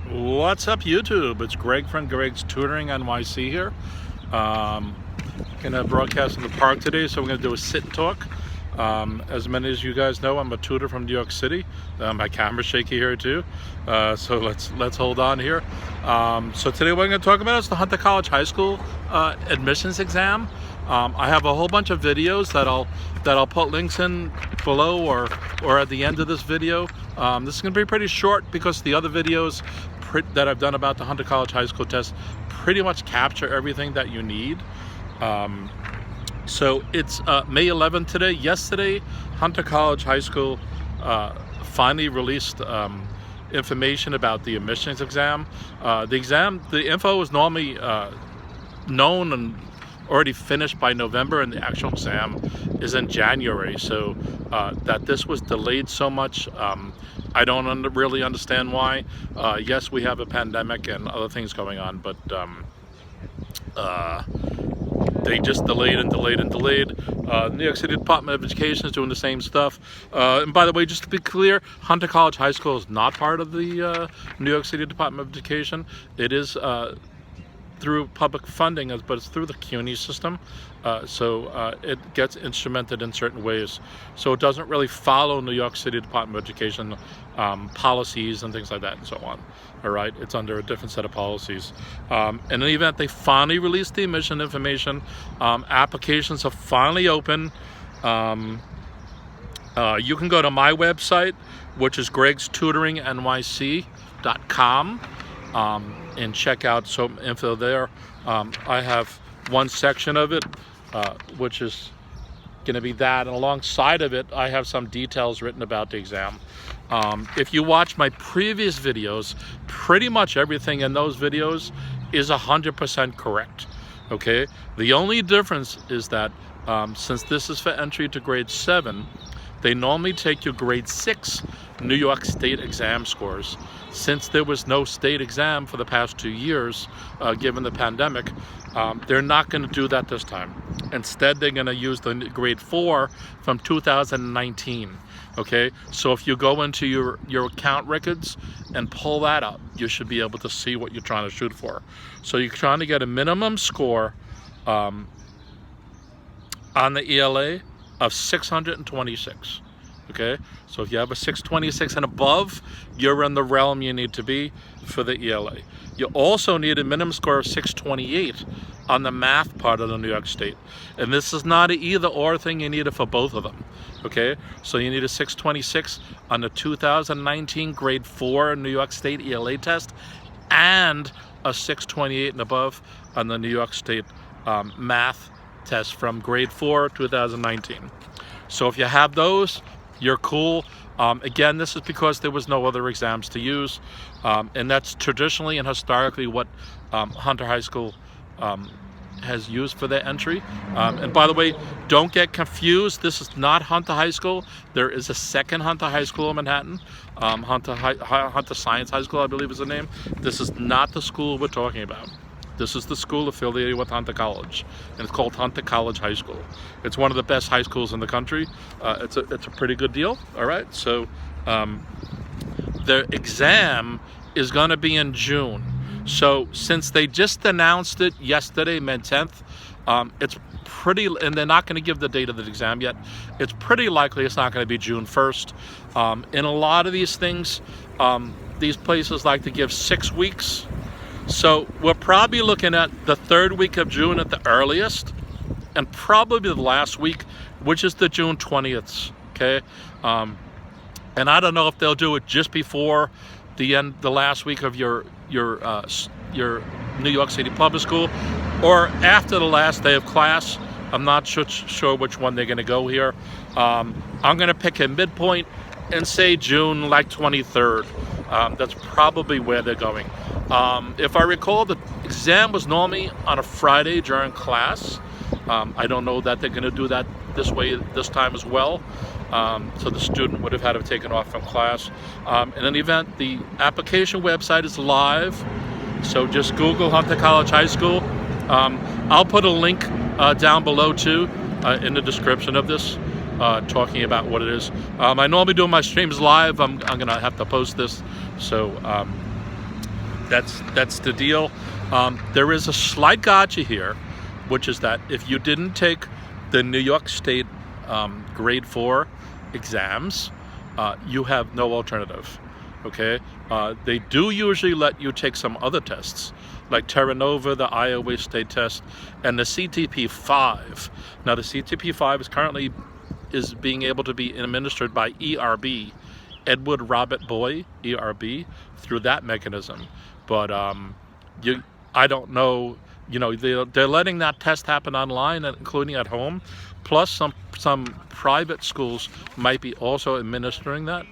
What's up, YouTube? It's Greg from Greg's Tutoring NYC here. Gonna broadcast in the park today, so we're gonna do a sit and talk. As many as you guys know, I'm a tutor from New York City. My camera's shaky here too, so let's hold on here. So today what I'm gonna talk about is the Hunter College High School admissions exam. I have a whole bunch of videos that I'll put links in below or at the end of this video. This is going to be pretty short because the other videos that I've done about the Hunter College High School test pretty much capture everything that you need. So it's May 11th today. Yesterday, Hunter College High School finally released information about the admissions exam. The info is normally known and already finished by November, and the actual exam is in January. So that this was delayed so much, I don't really understand why. Yes, we have a pandemic and other things going on, but they just delayed and delayed and delayed. New York City Department of Education is doing the same stuff. And by the way, just to be clear, Hunter College High School is not part of the New York City Department of Education. It is through public funding, but it's through the CUNY system, so it gets instrumented in certain ways. So it doesn't really follow New York City Department of Education policies and things like that and so on. All right, it's under a different set of policies. In the event, they finally released the admission information. Applications are finally open. You can go to my website, which is gregstutoringnyc.com. And check out some info there. I have one section of it, which is going to be that, and alongside of it, I have some details written about the exam. If you watch my previous videos, pretty much everything in those videos is 100% correct. Okay, the only difference is that since this is for entry to grade 7, they normally take your grade 6 New York State exam scores. Since there was no state exam for the past 2 years, given the pandemic, they're not going to do that this time. Instead, they're going to use the grade 4 from 2019. Okay, so if you go into your account records and pull that up, you should be able to see what you're trying to shoot for. So you're trying to get a minimum score on the ELA of 626. Okay, so if you have a 626 and above, you're in the realm you need to be for the ELA. You also need a minimum score of 628 on the math part of the New York State. And this is not an either or thing, you need it for both of them. Okay, so you need a 626 on the 2019 grade 4 New York State ELA test and a 628 and above on the New York State math test from grade 4 2019. So if you have those, you're cool. Again, this is because there was no other exams to use, and that's traditionally and historically what Hunter High School has used for their entry. And by the way, don't get confused. This is not Hunter High School. There is a second Hunter High School in Manhattan. Hunter Science High School, I believe is the name. This is not the school we're talking about. This is the school affiliated with Hunter College, and it's called Hunter College High School. It's one of the best high schools in the country. It's a pretty good deal. All right, so the exam is going to be in June. So since they just announced it yesterday, May 10th, it's pretty, and they're not going to give the date of the exam yet. It's pretty likely it's not going to be June 1st. In a lot of these things, these places like to give 6 weeks. So we're probably looking at the 3rd week of June at the earliest, and probably the last week, which is the June 20th. Okay, and I don't know if they'll do it just before the last week of your New York City public school, or after the last day of class. I'm not sure which one they're going to go here. I'm going to pick a midpoint and say June like 23rd. That's probably where they're going. If I recall, the exam was normally on a Friday during class. I don't know that they're going to do that this way this time as well. So the student would have had to have taken off from class. In any event, the application website is live. So just Google Hunter College High School. I'll put a link down below too in the description of this. talking about what it is. I normally do my streams live. I'm gonna have to post this, so that's the deal. There is a slight gotcha here, which is that if you didn't take the New York State grade 4 exams, you have no alternative. Okay, they do usually let you take some other tests, like Terra Nova, the Iowa State test, and the CTP-5. Now the CTP-5 is currently being able to be administered by ERB, Edward Robert Boy, ERB, through that mechanism. But I don't know. You know, they're letting that test happen online, including at home. Plus, some private schools might be also administering that.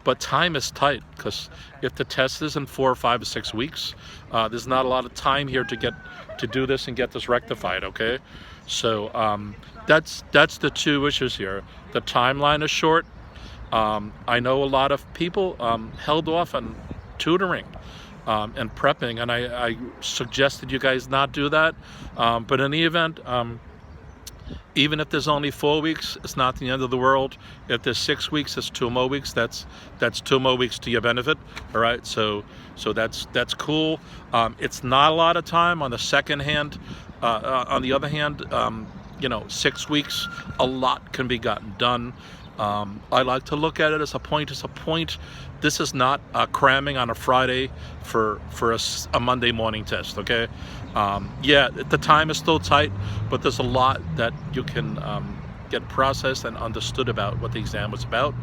But time is tight, because if the test is in 4 or 5 or 6 weeks, there's not a lot of time here to do this and get this rectified. Okay, so that's the two issues here. The timeline is short. I know a lot of people held off on tutoring and prepping, and I suggested you guys not do that. But in the event, even if there's only 4 weeks, it's not the end of the world. If there's 6 weeks, it's 2 more weeks. That's 2 more weeks to your benefit. All right, so that's cool. It's not a lot of time. On the second hand, on the other hand, you know, 6 weeks, a lot can be gotten done. I like to look at it as a point. This is not cramming on a Friday for a Monday morning test, okay? Yeah, the time is still tight, but there's a lot that you can get processed and understood about what the exam was about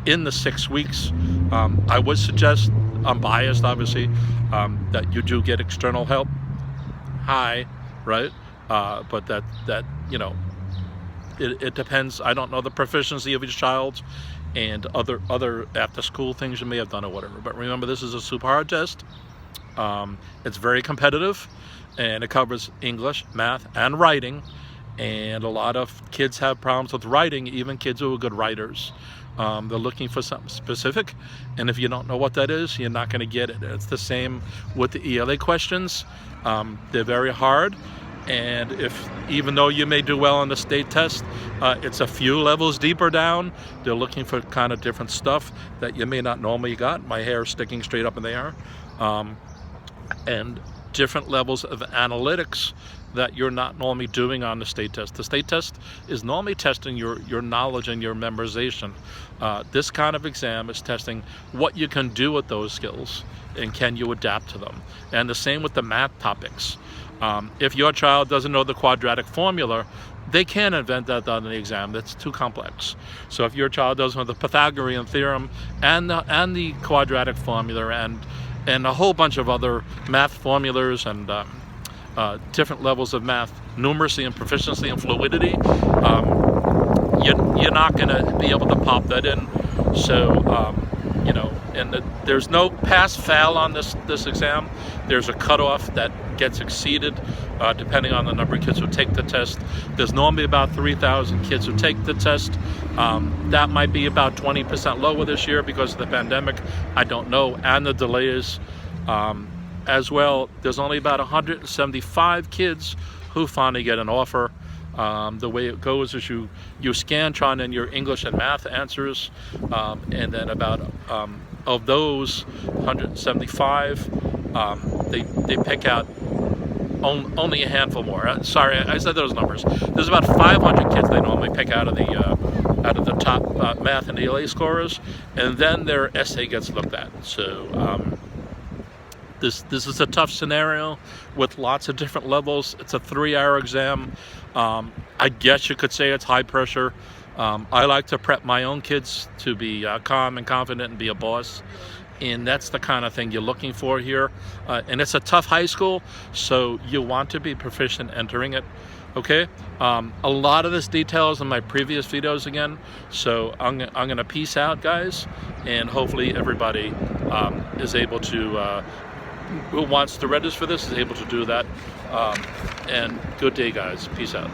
in the 6 weeks. I would suggest, I'm biased obviously, that you do get external help. Right? But that you know, it depends. I don't know the proficiency of each child and other after school things you may have done or whatever. But remember, this is a super hard test. It's very competitive, and it covers English, math, and writing. And a lot of kids have problems with writing, even kids who are good writers. They're looking for something specific, and if you don't know what that is, you're not going to get it. It's the same with the ELA questions. They're very hard. And even though you may do well on the state test, it's a few levels deeper down. They're looking for kind of different stuff that you may not normally got. My hair is sticking straight up in the air. And different levels of analytics that you're not normally doing on the state test. The state test is normally testing your knowledge and your memorization. This kind of exam is testing what you can do with those skills and can you adapt to them. And the same with the math topics. If your child doesn't know the quadratic formula, they can't invent that on the exam. That's too complex. So if your child doesn't know the Pythagorean theorem and the quadratic formula and a whole bunch of other math formulas and different levels of math, numeracy and proficiency and fluidity, you're not going to be able to pop that in. So you know, and there's no pass-fail on this exam. There's a cutoff that gets exceeded depending on the number of kids who take the test. There's normally about 3,000 kids who take the test. That might be about 20% lower this year because of the pandemic. I don't know, and the delays as well. There's only about 175 kids who finally get an offer. The way it goes is you scantron in your English and math answers, and then about of those 175, they pick out only a handful more. Sorry, I said those numbers. There's about 500 kids they normally pick out of the top math and ELA scorers, and then their essay gets looked at. So this is a tough scenario with lots of different levels. It's a 3-hour exam. I guess you could say it's high pressure. I like to prep my own kids to be calm and confident and be a boss. And that's the kind of thing you're looking for here. And it's a tough high school, so you want to be proficient entering it. Okay, a lot of this details in my previous videos again. So I'm gonna peace out, guys, and hopefully everybody is able to, who wants to register for this is able to do that. And good day, guys. Peace out.